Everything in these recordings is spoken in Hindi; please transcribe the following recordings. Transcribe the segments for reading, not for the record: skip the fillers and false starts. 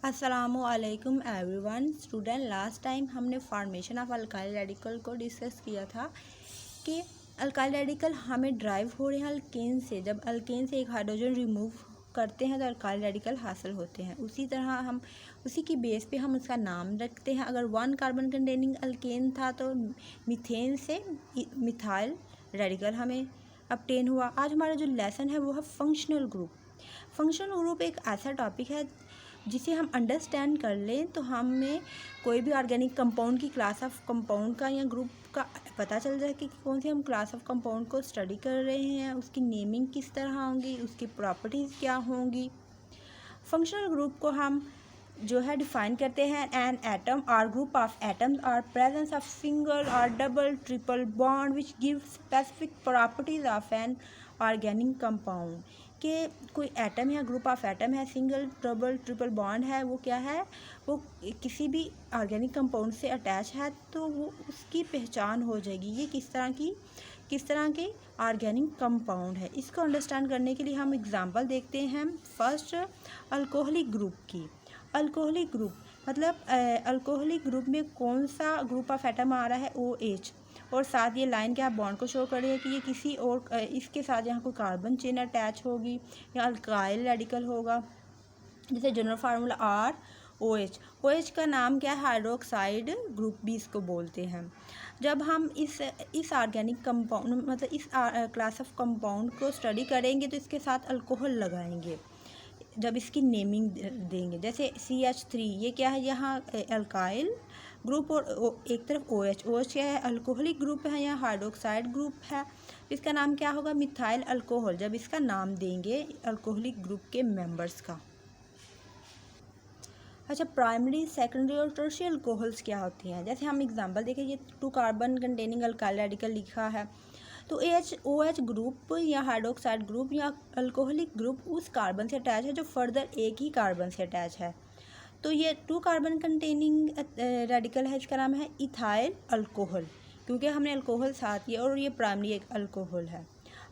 अस्सलामुअलैकुम एवरीवन। स्टूडेंट, लास्ट टाइम हमने फॉर्मेशन ऑफ अल्काइल रेडिकल को डिस्कस किया था कि अल्काइल रेडिकल हमें ड्राइव हो रहे हैं अल्केन से। जब अल्केन से एक हाइड्रोजन रिमूव करते हैं तो अल्काइल रेडिकल हासिल होते हैं। उसी तरह हम उसी की बेस पे हम उसका नाम रखते हैं। अगर 1 कार्बन कंटेनिंग अल्केन था तो मीथेन से मिथाइल रेडिकल हमें obtain हुआ। आज हमारा जो लेसन है वो है फंक्शनल ग्रुप। फंक्शनल ग्रुप एक ऐसा टॉपिक है जिसे हम अंडरस्टैंड कर लें तो हमें कोई भी ऑर्गेनिक कंपाउंड की क्लास ऑफ कंपाउंड का या ग्रुप का पता चल जाए कि कौन सी हम क्लास ऑफ कंपाउंड को स्टडी कर रहे हैं, उसकी नेमिंग किस तरह होंगी, उसकी प्रॉपर्टीज़ क्या होंगी। फंक्शनल ग्रुप को हम जो है डिफाइन करते हैं एन एटम और ग्रुप ऑफ एटम्स और प्रेजेंस ऑफ सिंगल और double triple bond which give specific properties of an organic compound. कि कोई एटम या ग्रुप ऑफ एटम है, सिंगल डबल ट्रिपल बॉन्ड है, वो क्या है, वो किसी भी ऑर्गेनिक कंपाउंड से अटैच है तो वो उसकी पहचान हो जाएगी ये किस तरह के ऑर्गेनिक कंपाउंड है। इसको अंडरस्टैंड करने के लिए हम एग्जांपल देखते हैं। फर्स्ट, अल्कोहलिक ग्रुप की। अल्कोहलिक ग्रुप मतलब अल्कोहलिक ग्रुप में कौन सा ग्रुप ऑफ एटम आ रहा है, OH, और साथ ये लाइन क्या बॉन्ड को शो कर रही है कि ये किसी और इसके साथ यहाँ कोई कार्बन चेन अटैच होगी या अल्काइल रेडिकल होगा। जैसे जनरल फार्मूला ROH। OH का नाम क्या है, हाइड्रोक्साइड ग्रुप भी इसको बोलते हैं। जब हम इस ऑर्गेनिक कंपाउंड मतलब इस क्लास ऑफ कंपाउंड को स्टडी करेंगे तो इसके साथ अल्कोहल लगाएंगे जब इसकी नेमिंग देंगे। जैसे CH3, ये क्या है, यहाँ अल्काइल ग्रुप और एक तरफ OH क्या है, अल्कोहलिक ग्रुप है या हाइड्रोक्साइड ग्रुप है। इसका नाम क्या होगा, मिथाइल अल्कोहल, जब इसका नाम देंगे अल्कोहलिक ग्रुप के मेंबर्स का। अच्छा, प्राइमरी, सेकेंडरी और टर्शियरी अल्कोहल्स क्या होती हैं। जैसे हम एग्जांपल देखें, ये 2 कार्बन कंटेनिंग अल्काइल रेडिकल लिखा है तो OH ग्रुप या हाइड्रोक्साइड ग्रुप या अल्कोहलिक ग्रुप उस कार्बन से अटैच है जो फर्दर एक ही कार्बन से अटैच है। तो ये 2 कार्बन कंटेनिंग रेडिकल है, इसका नाम है इथाइल अल्कोहल, क्योंकि हमने अल्कोहल साथ किया और ये प्राइमरी एक अल्कोहल है।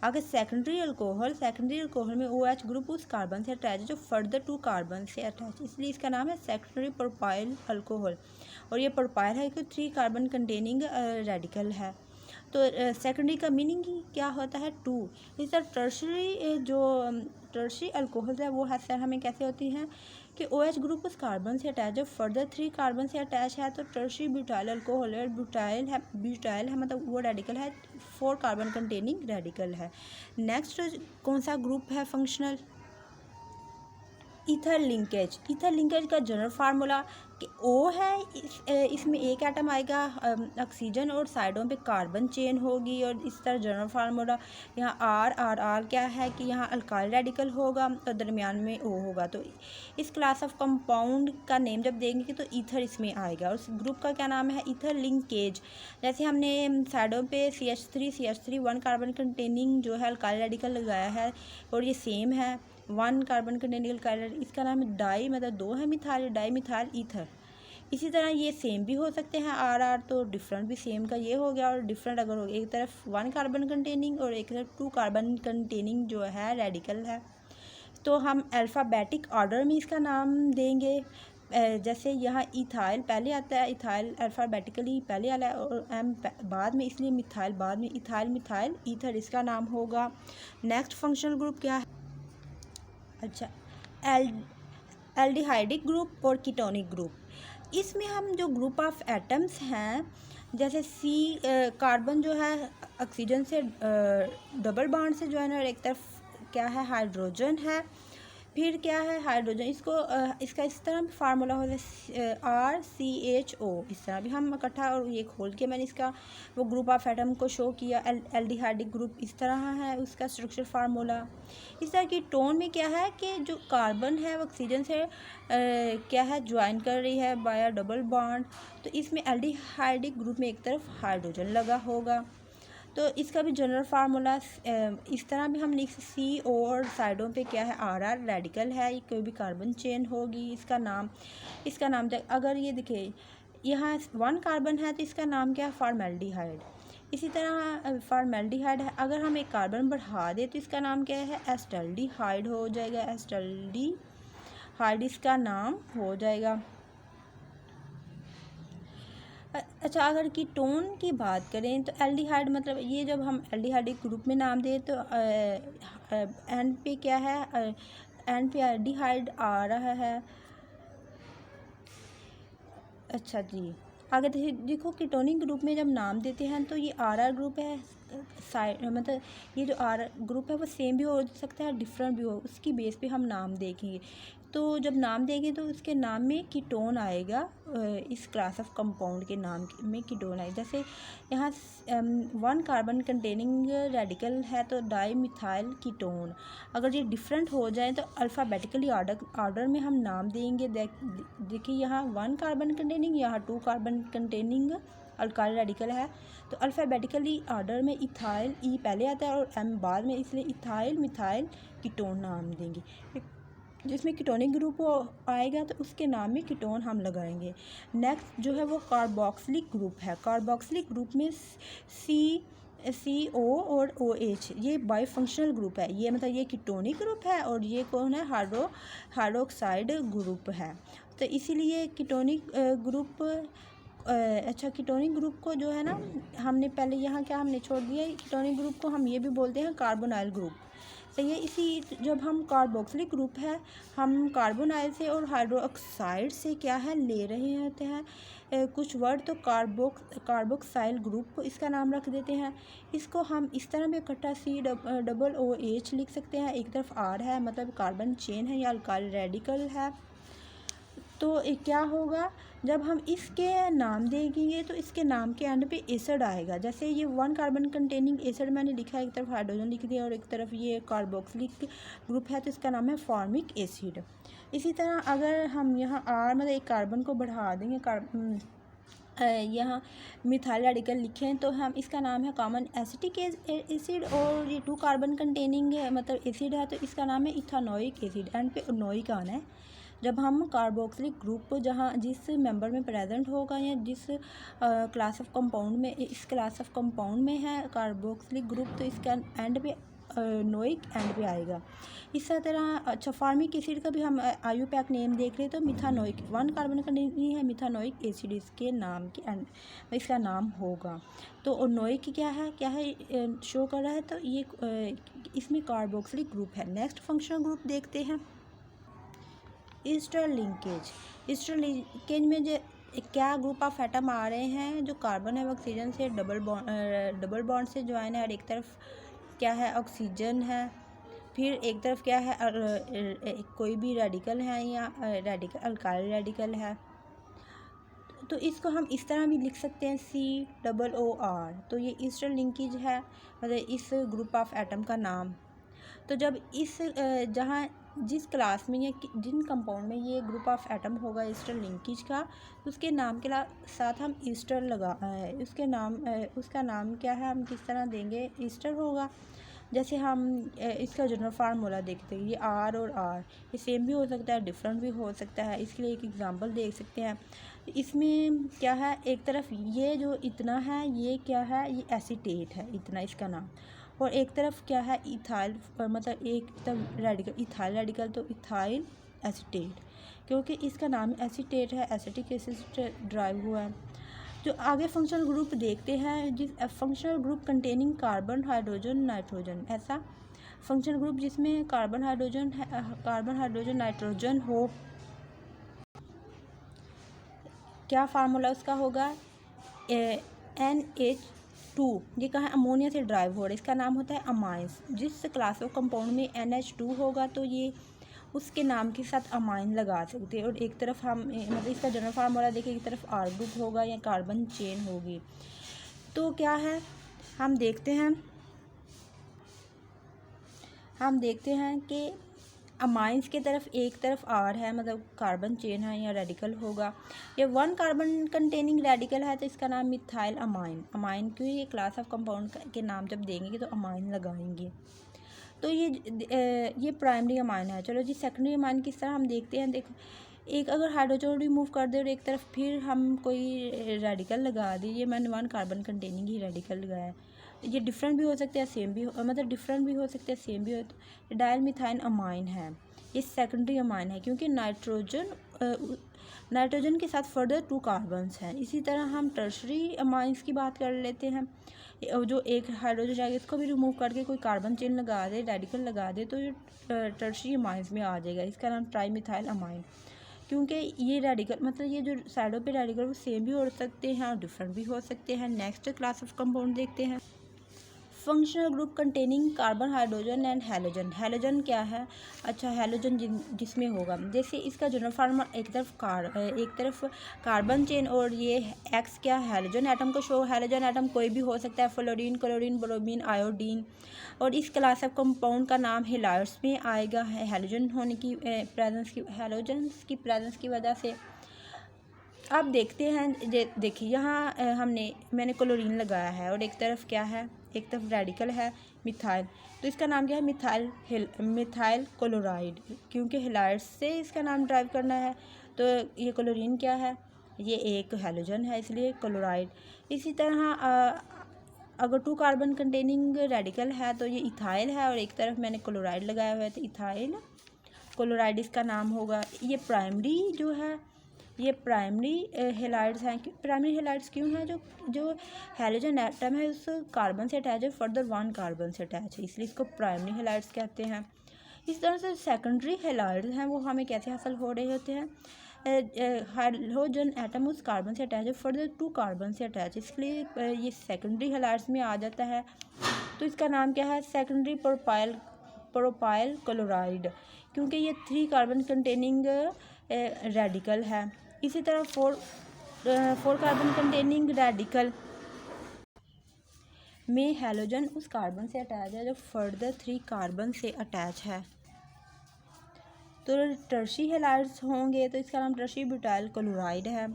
अगर सेकेंडरी अल्कोहल में OH ग्रुप उस कार्बन से अटैच है जो फर्दर 2 कार्बन से अटैच, इसलिए इसका नाम है सेकेंडरी प्रोपाइल अल्कोहल। और ये प्रोपाइल है कि 3 कार्बन कंटेनिंग रेडिकल है। तो सेकेंडरी का मीनिंग ही क्या होता है, 2। इस तरह टर्शरी अल्कोहल है वो है सर हमें कैसे होती हैं कि OH ग्रुप उस कार्बन से अटैच है, फर्दर 3 कार्बन से अटैच है तो टर्शरी ब्यूटाइल अल्कोहल है। ब्यूटाइल है मतलब वो रेडिकल है, 4 कार्बन कंटेनिंग रेडिकल है। नेक्स्ट कौन सा ग्रुप है functional, ether linkage. Ether linkage का जनरल फार्मूला कि O है, इसमें एक एटम आएगा ऑक्सीजन और साइडों पे कार्बन चेन होगी, और इस तरह जनरल फार्मूला यहाँ R क्या है कि यहाँ अल्काइल रेडिकल होगा और दरमियान में O होगा। तो इस क्लास ऑफ कंपाउंड का नेम जब देंगे तो ईथर इसमें आएगा। और उस ग्रुप का क्या नाम है, ईथर लिंकेज। जैसे हमने साइडों पे CH3 1 कार्बन कंटेनिंग जो है अल्काइल रेडिकल लगाया है और ये सेम है 1 कार्बन कंटेनिंग अल्काइल, इसका नाम है डाई, मतलब 2 है मिथाइल, डाई मिथाइल ईथर। इसी तरह ये सेम भी हो सकते हैं RR, तो डिफरेंट भी सेम का ये हो गया। और डिफरेंट अगर हो एक तरफ 1 कार्बन कंटेनिंग और एक तरफ 2 कार्बन कंटेनिंग जो है रेडिकल है तो हम अल्फ़ाबेटिक ऑर्डर में इसका नाम देंगे। जैसे यहाँ इथाइल पहले आता है, इथाइल अल्फ़ाबेटिकली पहले आया और M बाद में, इसलिए मिथाइल बाद में, इथाइल मिथाइल ईथर इसका नाम होगा। नेक्स्ट फंक्शनल ग्रुप क्या है, अच्छा, एल्डिहाइडिक ग्रुप और कीटोनिक ग्रुप। इसमें हम जो ग्रुप ऑफ एटम्स हैं, जैसे कार्बन जो है ऑक्सीजन से डबल बॉन्ड से जो है ना, एक तरफ क्या है हाइड्रोजन है, फिर क्या है हाइड्रोजन, इसका इस तरह फार्मूला होता है RCHO। इस तरह भी हम इकट्ठा और ये खोल के मैंने इसका वो ग्रुप ऑफ एटम को शो किया। एल्डिहाइडिक ग्रुप इस तरह है उसका स्ट्रक्चर फार्मूला। इस तरह की टोन में क्या है कि जो कार्बन है वो ऑक्सीजन से क्या है ज्वाइन कर रही है बाय डबल बॉन्ड, तो इसमें एल्डिहाइडिक ग्रुप में एक तरफ हाइड्रोजन लगा होगा। तो इसका भी जनरल फार्मूला इस तरह भी हम लिख C और साइडों पे क्या है RR रेडिकल है, कोई भी कार्बन चेन होगी। इसका नाम अगर ये दिखे यहाँ 1 कार्बन है तो इसका नाम क्या है, फॉर्मेल्डिहाइड। इसी तरह फॉर्मेल्डिहाइड है, अगर हम एक कार्बन बढ़ा दे तो इसका नाम क्या है, एस्टल्डिहाइड हो जाएगा, हाइड इसका नाम हो जाएगा। अच्छा, अगर कीटोन की बात करें तो एल्डिहाइड, मतलब ये जब हम एल्डिहाइड ग्रुप में नाम दें तो एंड पे क्या है, एंड पे एल्डिहाइड आ रहा है। अच्छा जी, आगे देखो कीटोनिक ग्रुप में जब नाम देते हैं तो ये आर ग्रुप है, साइड मतलब ये जो आर ग्रुप है वो सेम भी हो सकता है, डिफरेंट भी हो, उसकी बेस पे हम नाम देखेंगे। तो जब नाम देंगे तो उसके नाम में कीटोन आएगा, इस क्लास ऑफ कंपाउंड के नाम में कीटोन आएगा। जैसे यहाँ 1 कार्बन कंटेनिंग रेडिकल है तो डाई मिथाइल कीटोन। अगर ये डिफरेंट हो जाए तो अल्फ़ाबेटिकली ऑर्डर में हम नाम देंगे। देखिए यहाँ 1 कार्बन कंटेनिंग, यहाँ 2 कार्बन कंटेनिंग अल्काइल रेडिकल है तो अल्फ़ाबेटिकली ऑर्डर में इथाइल ई पहले आता है और एम बाद में, इसलिए इथाइल मिथाइल कीटोन नाम देंगे। जिसमें कीटोनिक ग्रुप आएगा तो उसके नाम में कीटोन हम लगाएंगे। नेक्स्ट जो है वो कार्बोक्सिलिक ग्रुप है। कार्बोक्सिलिक ग्रुप में CO और OH ये बाई फंक्शनल ग्रुप है। ये मतलब ये कीटोनिक ग्रुप है और ये कौन है, हाइड्रोक्साइड ग्रुप है। तो इसीलिए कीटोनिक ग्रुप अच्छा, कीटोनिक ग्रुप को जो है ना, हमने पहले यहाँ क्या हमने छोड़ दिया, कीटोनिक ग्रुप को हम ये भी बोलते हैं कार्बोनाइल ग्रुप। सही है। इसी जब हम कार्बोक्सिलिक ग्रुप है, हम कार्बोनाइल से और हाइड्रोक्साइड से क्या है ले रहे होते हैं कुछ वर्ड, तो कार्बोक्साइल ग्रुप इसका नाम रख देते हैं। इसको हम इस तरह भी इकट्ठा COOH लिख सकते हैं। एक तरफ R है मतलब कार्बन चेन है या अल्काइल रेडिकल है। तो क्या होगा, जब हम इसके नाम देंगे तो इसके नाम के एंड पे एसिड आएगा। जैसे ये 1 कार्बन कंटेनिंग एसिड मैंने लिखा है, एक तरफ हाइड्रोजन लिख दिया और एक तरफ ये कार्बोक्सिलिक ग्रुप है तो इसका नाम है फॉर्मिक एसिड। इसी तरह अगर हम यहाँ R मतलब एक कार्बन को बढ़ा देंगे, यहाँ मिथाइल रेडिकल लिखें तो हम इसका नाम है कॉमन एसिटिक एसिड, और ये 2 कार्बन कंटेनिंग मतलब एसिड है तो इसका नाम है इथानोइक एसिड। एंड पे नोइक आना है। जब हम कार्बोक्सिलिक ग्रुप जहाँ जिस मेंबर में प्रेजेंट होगा या जिस क्लास ऑफ कंपाउंड में, इस क्लास ऑफ कंपाउंड में है कार्बोक्सिलिक ग्रुप, तो इसका एंड पे नोइक एंड पे आएगा। इसी तरह अच्छा, फॉर्मिक एसिड का भी हम IUPAC नेम देख रहे तो मिथानोइक 1 कार्बन का नहीं है, मिथानोइक एसिड इसके नाम के एंड इसका नाम होगा। तो नोइक क्या है शो कर रहा है, तो ये इसमें कार्बोक्सिलिक ग्रुप है। नेक्स्ट फंक्शनल ग्रुप देखते हैं, ईस्टर लिंकेज। ईस्टर लिंकेज में जो क्या ग्रुप ऑफ एटम आ रहे हैं, जो कार्बन है ऑक्सीजन से डबल बॉन्ड से ज्वाइन है, और एक तरफ क्या है ऑक्सीजन है, फिर एक तरफ क्या है कोई भी रेडिकल है या रेडिकल अल्काइल रेडिकल है। तो इसको हम इस तरह भी लिख सकते हैं COOR। तो ये ईस्टर लिंकेज है, मतलब इस ग्रुप ऑफ एटम का नाम। तो जब इस जहाँ जिस क्लास में या जिन कंपाउंड में ये ग्रुप ऑफ एटम होगा ईस्टर लिंकेज का, उसके नाम के साथ हम ईस्टर लगा उसका नाम क्या है, हम किस तरह देंगे, ईस्टर होगा। जैसे हम इसका जनरल फार्मूला देखते हैं, ये R और R ये सेम भी हो सकता है, डिफरेंट भी हो सकता है। इसके लिए एक एग्जांपल देख सकते हैं। इसमें क्या है, एक तरफ ये जो इतना है ये क्या है, ये एसीटेट है इतना इसका नाम, और एक तरफ क्या है इथाइल, मतलब एक तरफ रेडिकल इथाइल रेडिकल, तो इथाइल एसीटेट, क्योंकि इसका नाम एसीटेट है, एसिटिक एसिड से ड्राइव हुआ है। जो आगे फंक्शनल ग्रुप देखते हैं, जिस functional group containing carbon hydrogen nitrogen, ऐसा फंक्शनल ग्रुप जिसमें कार्बन हाइड्रोजन नाइट्रोजन हो, क्या फार्मूला उसका होगा, NH2। ये कहाँ अमोनिया से ड्राइव हो रहा है, इसका नाम होता है अमाइंस। जिस क्लास ऑफ कंपाउंड में NH2 होगा तो ये उसके नाम के साथ अमाइन लगा सकते हैं। और एक तरफ हम मतलब इसका जनरल फार्मूला देखिए, एक तरफ R ग्रुप होगा या कार्बन चेन होगी। तो क्या है, हम देखते हैं कि अमाइंस के तरफ एक तरफ R है मतलब कार्बन चेन है या रेडिकल होगा। ये 1 कार्बन कंटेनिंग रेडिकल है तो इसका नाम मिथाइल अमाइन क्यों, ये क्लास ऑफ कंपाउंड के नाम जब देंगे तो अमाइन लगाएंगे। तो ये प्राइमरी अमाइन है। चलो जी, सेकेंडरी अमाइन किस तरह हम देखते हैं। देखो, एक अगर हाइड्रोजन रिमूव कर दे और एक तरफ फिर हम कोई रेडिकल लगा दीजिए, मैंने 1 कार्बन कंटेनिंग ही रेडिकल लगाया है। ये डिफरेंट भी हो सकते हैं, सेम भी मतलब डिफरेंट भी हो सकते हैं, सेम भी हो। डायल मिथाइन अमाइन है, ये सेकेंडरी अमाइन है क्योंकि नाइट्रोजन के साथ फर्दर 2 कार्बन्स हैं। इसी तरह हम टर्शरी अमाइंस की बात कर लेते हैं। जो एक हाइड्रोजन है इसको भी रिमूव करके कोई कार्बन चेन लगा दे, रेडिकल लगा दे, तो ये टर्शरी अमाइंस में आ जाएगा। इसका नाम ट्राईमिथाइल अमाइन, क्योंकि ये रेडिकल मतलब ये जो साइडों पे रेडिकल वो सेम भी हो सकते हैं और डिफरेंट भी हो सकते हैं। नेक्स्ट क्लास ऑफ कंपाउंड देखते हैं। Functional group containing carbon, hydrogen and halogen. Halogen क्या है? अच्छा, हैलोजन जिसमें होगा, जैसे इसका जनरल फार्मूला एक तरफ कार्बन चेन और ये एक्स क्या हैलोजन एटम को शो। हैलोजन एटम कोई भी हो सकता है, फ्लोरीन, क्लोरीन, ब्रोमीन, आयोडीन। और इस क्लास ऑफ कंपाउंड का नाम हैलाइड्स में आएगा, हैलोजन होने की हैलोजन्स की प्रेजेंस की वजह से। अब देखते हैं, देखिए यहाँ मैंने क्लोरीन लगाया है और एक तरफ क्या है, एक तरफ रेडिकल है मिथाइल, तो इसका नाम क्या है? मिथाइल क्लोराइड, क्योंकि हैलाइड्स से इसका नाम ड्राइव करना है। तो ये क्लोरीन क्या है? ये एक हैलोजन है, इसलिए क्लोराइड। इसी तरह अगर 2 कार्बन कंटेनिंग रेडिकल है तो ये इथाइल है और एक तरफ मैंने क्लोराइड लगाया हुआ है, तो इथाइल क्लोराइड इसका नाम होगा। ये प्राइमरी जो है, ये प्राइमरी हेलाइड्स हैं। प्राइमरी हेलाइड्स क्यों हैं? जो हैलोजन एटम है उस कार्बन से अटैच है, फर्दर 1 कार्बन से अटैच है, इसलिए इसको प्राइमरी हेलाइड्स कहते हैं। इस तरह से सेकेंडरी हेलाइड्स हैं वो हमें कैसे हासिल हो रहे होते हैं? हाइड्रोजन एटम उस कार्बन से अटैच है, फर्दर 2 कार्बन से अटैच है, इसलिए ये सेकेंडरी हेलाइड्स में आ जाता है। तो इसका नाम क्या है? सेकेंडरी प्रोपाइल क्लोराइड, क्योंकि ये 3 कार्बन कंटेनिंग रेडिकल है। इसी तरह 4 कार्बन कंटेनिंग रेडिकल में हैलोजन उस कार्बन से अटैच है जो फर्दर 3 कार्बन से अटैच है। तो टर्शी हैलाइड्स होंगे तो इसका नाम टर्शी ब्यूटाइल क्लोराइड है।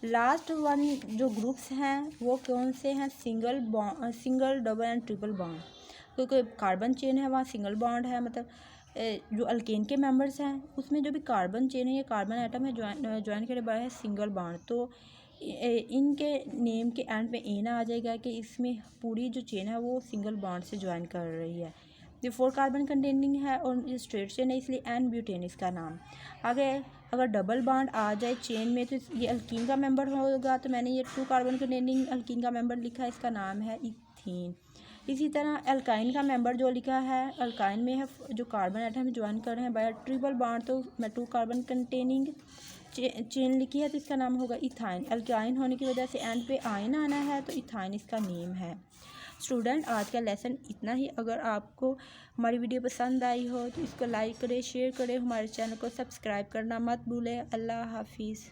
लास्ट वन जो ग्रुप्स हैं वो कौन से हैं? Single, double and triple bond. क्योंकि कार्बन चेन है वहाँ सिंगल बॉन्ड है, मतलब जो अल्केन के मेंबर्स हैं उसमें जो भी कार्बन चेन है या कार्बन एटम है ज्वाइन करे बाय है सिंगल बॉन्ड, तो इनके नेम के एंड पे एन आ जाएगा कि इसमें पूरी जो चेन है वो सिंगल बॉन्ड से ज्वाइन कर रही है। ये 4 कार्बन कंटेनिंग है और ये स्ट्रेट चेन है, इसलिए एन ब्यूटेन इसका नाम। आगे अगर डबल बॉन्ड आ जाए चेन में तो ये अल्कीन का मेंबर होगा, तो मैंने ये 2 कार्बन कंटेनिंग अल्कीन का मेंबर लिखा है, इसका नाम है इथीन। इसी तरह एल्काइन का मेंबर जो लिखा है, अल्काइन में है जो कार्बन एटम ज्वाइन कर रहे हैं बाय ट्रिपल बॉन्ड, तो मैं 2 कार्बन कंटेनिंग चेन लिखी है, तो इसका नाम होगा इथाइन। अल्काइन होने की वजह से एंड पे आइन आना है, तो इथाइन इसका नेम है। स्टूडेंट, आज का लेसन इतना ही। अगर आपको हमारी वीडियो पसंद आई हो तो इसको लाइक करें, शेयर करें, हमारे चैनल को सब्सक्राइब करना मत भूलें। अल्लाह हाफिज़।